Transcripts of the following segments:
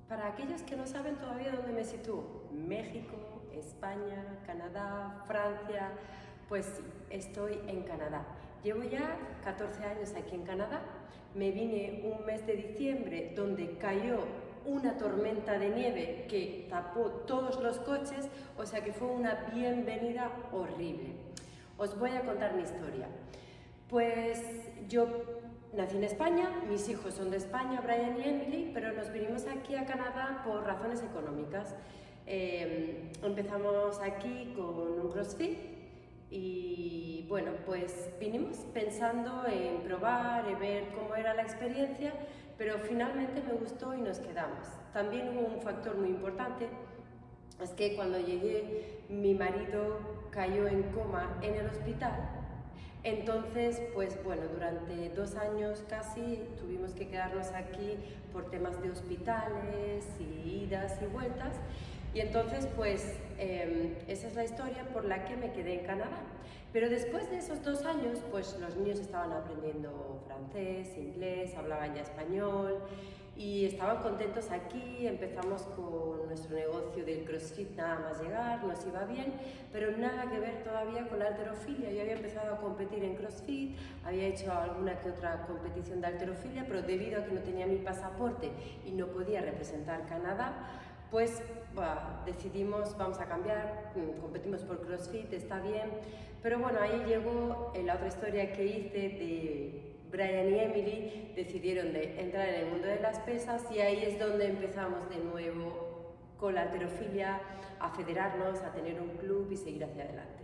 Para aquellos que no saben todavía dónde me sitúo, México, España, Canadá, Francia, pues sí, estoy en Canadá. Llevo ya 14 años aquí en Canadá. Me vine un mes de diciembre donde cayó una tormenta de nieve que tapó todos los coches, o sea que fue una bienvenida horrible. Os voy a contar mi historia. Pues yo nací en España, mis hijos son de España, Brian y Emily, pero nos vinimos aquí a Canadá por razones económicas. Empezamos aquí con un CrossFit y bueno, pues vinimos pensando en probar, en ver cómo era la experiencia, pero finalmente me gustó y nos quedamos. También hubo un factor muy importante, es que cuando llegué mi marido cayó en coma en el hospital. Entonces, pues bueno, durante 2 años casi tuvimos que quedarnos aquí por temas de hospitales y idas y vueltas. Y entonces, pues esa es la historia por la que me quedé en Canadá. Pero después de esos 2 años, pues los niños estaban aprendiendo francés, inglés, hablaban ya español y estaban contentos aquí. Empezamos con nuestro negocio del CrossFit nada más llegar, nos iba bien, pero nada que ver todavía con la halterofilia. Yo había empezado a competir en CrossFit, había hecho alguna que otra competición de halterofilia, pero debido a que no tenía mi pasaporte y no podía representar Canadá, pues decidimos, vamos a cambiar, competimos por CrossFit, está bien, pero bueno, ahí llegó la otra historia que hice de Brian y Emily, decidieron de entrar en el mundo de las pesas y ahí es donde empezamos de nuevo con la halterofilia, a federarnos, a tener un club y seguir hacia adelante.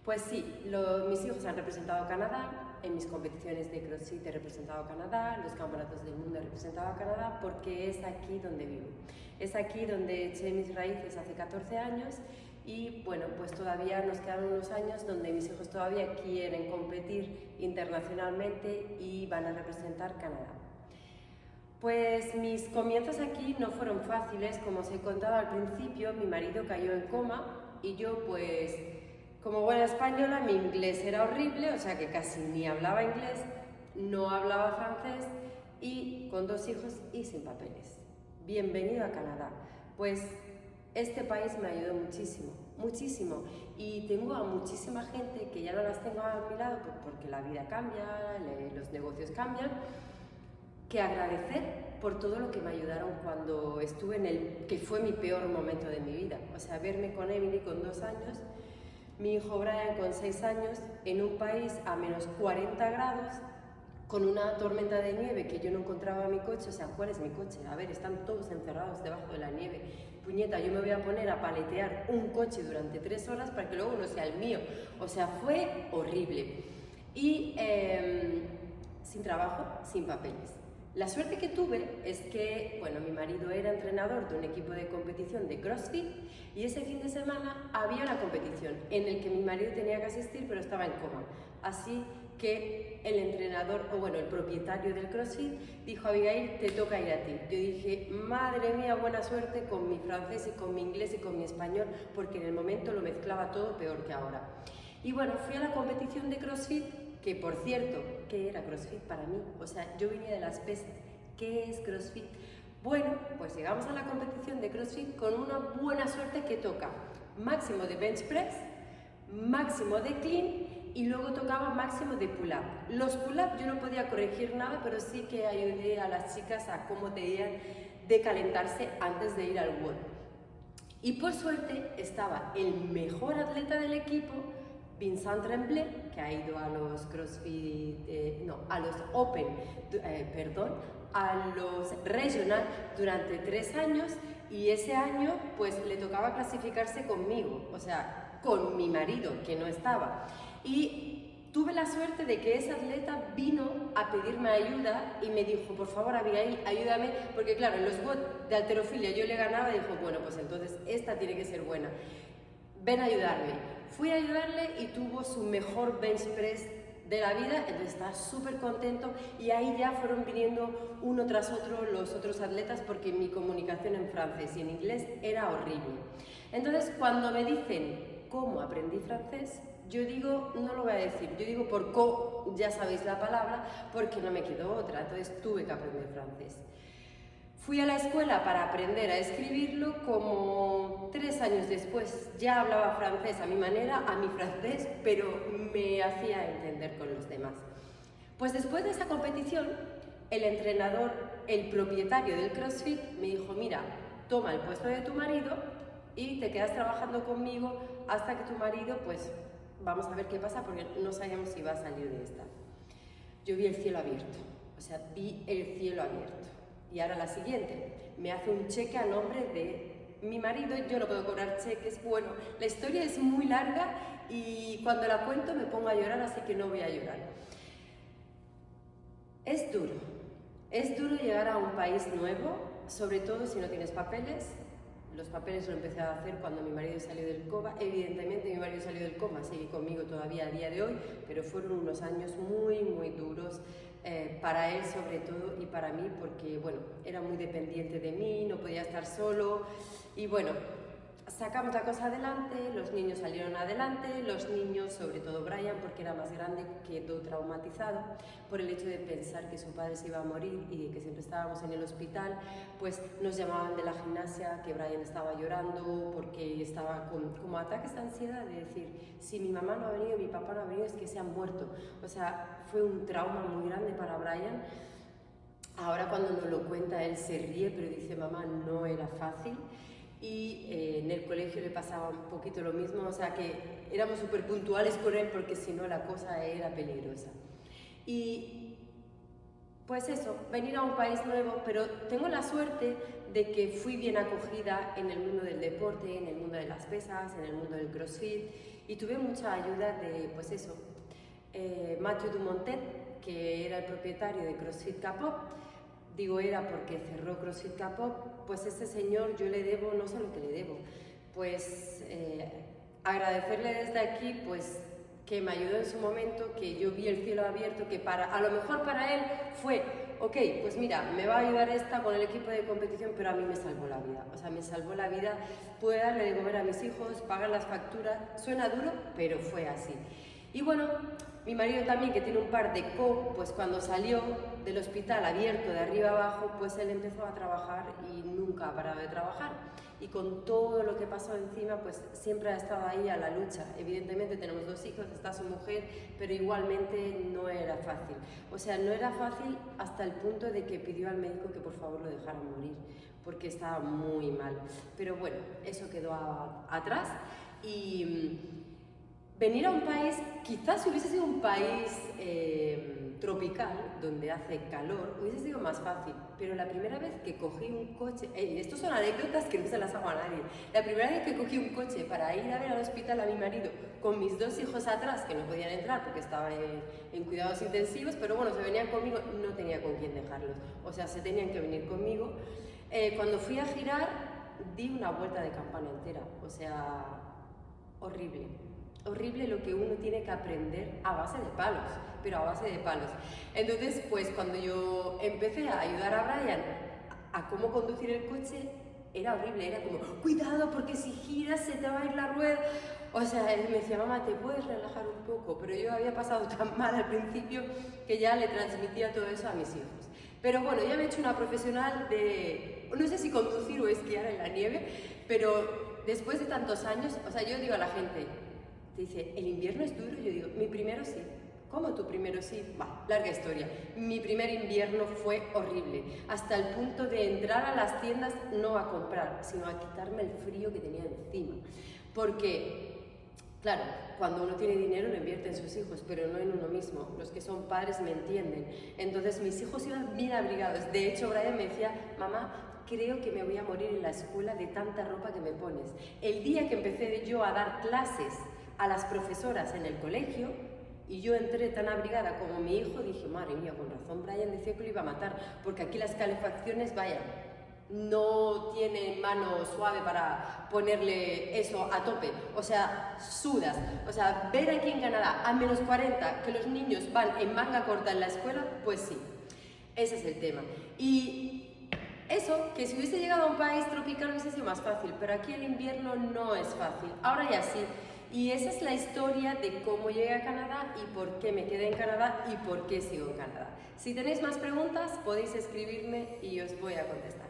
Pues sí, mis hijos han representado a Canadá, en mis competiciones de CrossFit he representado a Canadá, los campeonatos del mundo he representado a Canadá porque es aquí donde vivo. Es aquí donde eché mis raíces hace 14 años y bueno, pues todavía nos quedan unos años donde mis hijos todavía quieren competir internacionalmente y van a representar Canadá. Pues mis comienzos aquí no fueron fáciles, como os he contado al principio, mi marido cayó en coma y yo pues como buena española mi inglés era horrible, o sea que casi ni hablaba inglés, no hablaba francés y con 2 hijos y sin papeles. Bienvenido a Canadá. Pues este país me ayudó muchísimo, muchísimo y tengo a muchísima gente que ya no las tengo a mi lado porque la vida cambia, los negocios cambian, que agradecer por todo lo que me ayudaron cuando estuve en el que fue mi peor momento de mi vida. O sea, verme con Emily con 2 años, mi hijo Brian con 6 años, en un país a menos 40 grados, con una tormenta de nieve que yo no encontraba mi coche. O sea, ¿cuál es mi coche? A ver, están todos encerrados debajo de la nieve. Puñeta, yo me voy a poner a paletear un coche durante 3 horas para que luego no sea el mío. O sea, fue horrible. Y sin trabajo, sin papeles. La suerte que tuve es que, bueno, mi marido era entrenador de un equipo de competición de CrossFit y ese fin de semana había una competición en el que mi marido tenía que asistir pero estaba en coma. Así que el entrenador, o bueno, el propietario del CrossFit dijo: Abigail, te toca ir a ti. Yo dije: madre mía, buena suerte con mi francés y con mi inglés y con mi español, porque en el momento lo mezclaba todo peor que ahora. Y bueno, fui a la competición de CrossFit, que por cierto, ¿qué era CrossFit para mí? O sea, yo venía de las pesas. ¿Qué es CrossFit? Bueno, pues llegamos a la competición de CrossFit con una buena suerte que toca máximo de bench press, máximo de clean y luego tocaba máximo de pull-up. Los pull-up yo no podía corregir nada, pero sí que ayudé a las chicas a cómo debían de calentarse antes de ir al WOD. Y por suerte estaba el mejor atleta del equipo, Vincent Tremblay, que ha ido a los CrossFit, a los Open, a los Regional durante 3 años y ese año pues le tocaba clasificarse conmigo, o sea, con mi marido que no estaba. Y tuve la suerte de que ese atleta vino a pedirme ayuda y me dijo: por favor, Abigail, ayúdame, porque claro, en los WOD de halterofilia yo le ganaba y dijo: bueno, pues entonces esta tiene que ser buena, ven a ayudarme. Fui a ayudarle y tuvo su mejor bench press de la vida, entonces estaba súper contento y ahí ya fueron viniendo uno tras otro los otros atletas porque mi comunicación en francés y en inglés era horrible. Entonces cuando me dicen cómo aprendí francés, yo digo, no lo voy a decir, yo digo por co, ya sabéis la palabra, porque no me quedó otra, entonces tuve que aprender francés. Fui a la escuela para aprender a escribirlo como 3 años después. Ya hablaba francés a mi manera, a mi francés, pero me hacía entender con los demás. Pues después de esa competición, el entrenador, el propietario del CrossFit, me dijo, mira, toma el puesto de tu marido y te quedas trabajando conmigo hasta que tu marido, pues, vamos a ver qué pasa porque no sabíamos si va a salir de esta. Yo vi el cielo abierto, o sea, vi el cielo abierto. Y ahora la siguiente, me hace un cheque a nombre de mi marido, yo no puedo cobrar cheques. Bueno, la historia es muy larga y cuando la cuento me pongo a llorar, así que no voy a llorar. Es duro llegar a un país nuevo, sobre todo si no tienes papeles. Los papeles lo empecé a hacer cuando mi marido salió del coma. Evidentemente mi marido salió del coma, sigue conmigo todavía a día de hoy, pero fueron unos años muy, muy duros para él sobre todo y para mí porque, bueno, era muy dependiente de mí, no podía estar solo y bueno, sacamos la cosa adelante, los niños salieron adelante, los niños, sobre todo Brian, porque era más grande, quedó traumatizado por el hecho de pensar que su padre se iba a morir y de que siempre estábamos en el hospital, pues nos llamaban de la gimnasia que Brian estaba llorando porque estaba con como ataques de ansiedad, de decir, si mi mamá no ha venido, mi papá no ha venido, es que se han muerto. O sea, fue un trauma muy grande para Brian. Ahora cuando nos lo cuenta él se ríe, pero dice, mamá, no era fácil. Y en el colegio le pasaba un poquito lo mismo, o sea que éramos súper puntuales con él porque si no la cosa era peligrosa. Y pues eso, venir a un país nuevo, pero tengo la suerte de que fui bien acogida en el mundo del deporte, en el mundo de las pesas, en el mundo del CrossFit y tuve mucha ayuda de, pues eso, Mathieu Dumontet, que era el propietario de CrossFit Capop. Digo era porque cerró CrossFit Capop, pues este señor yo le debo, no sé lo que le debo, pues agradecerle desde aquí pues que me ayudó en su momento, que yo vi el cielo abierto, que a lo mejor para él fue, ok, pues mira, me va a ayudar esta con el equipo de competición, pero a mí me salvó la vida, o sea, me salvó la vida, pude darle de comer a mis hijos, pagar las facturas, suena duro, pero fue así. Y bueno, mi marido también, que tiene un par de pues cuando salió del hospital abierto de arriba abajo, pues él empezó a trabajar y nunca ha parado de trabajar. Y con todo lo que pasó encima, pues siempre ha estado ahí a la lucha. Evidentemente tenemos 2 hijos, está su mujer, pero igualmente no era fácil. O sea, no era fácil hasta el punto de que pidió al médico que por favor lo dejara morir, porque estaba muy mal. Pero bueno, eso quedó atrás y venir a un país, quizás si hubiese sido un país tropical, donde hace calor, hubiese sido más fácil, pero la primera vez que cogí un coche, estos son anécdotas que no se las hago a nadie, la primera vez que cogí un coche para ir a ver al hospital a mi marido, con mis 2 hijos atrás, que no podían entrar porque estaba en cuidados intensivos, pero bueno, se venían conmigo, no tenía con quién dejarlos, o sea, se tenían que venir conmigo. Cuando fui a girar, di una vuelta de campana entera, o sea, horrible. Horrible lo que uno tiene que aprender a base de palos, pero a base de palos. Entonces, pues cuando yo empecé a ayudar a Brian a cómo conducir el coche, era horrible, era como, cuidado porque si giras se te va a ir la rueda. O sea, él me decía, mamá, ¿te puedes relajar un poco? Pero yo había pasado tan mal al principio que ya le transmitía todo eso a mis hijos. Pero bueno, ya me he hecho una profesional de, no sé si conducir o esquiar en la nieve, pero después de tantos años, o sea, yo digo a la gente, dice, ¿el invierno es duro? Yo digo, mi primero sí. ¿Cómo tu primero sí? Va, larga historia. Mi primer invierno fue horrible, hasta el punto de entrar a las tiendas no a comprar, sino a quitarme el frío que tenía encima. Porque, claro, cuando uno tiene dinero lo invierte en sus hijos, pero no en uno mismo. Los que son padres me entienden. Entonces mis hijos iban bien abrigados. De hecho, Brian me decía, mamá, creo que me voy a morir en la escuela de tanta ropa que me pones. El día que empecé yo a dar clases a las profesoras en el colegio y yo entré tan abrigada como mi hijo, dije, madre mía, con razón Brian decía que lo iba a matar, porque aquí las calefacciones, vaya, no tienen mano suave para ponerle eso a tope, o sea, sudas, o sea, ver aquí en Canadá a menos 40 que los niños van en manga corta en la escuela, pues sí, ese es el tema. Y eso, que si hubiese llegado a un país tropical hubiese sido más fácil, pero aquí el invierno no es fácil, ahora ya sí. Y esa es la historia de cómo llegué a Canadá y por qué me quedé en Canadá y por qué sigo en Canadá. Si tenéis más preguntas, podéis escribirme y os voy a contestar.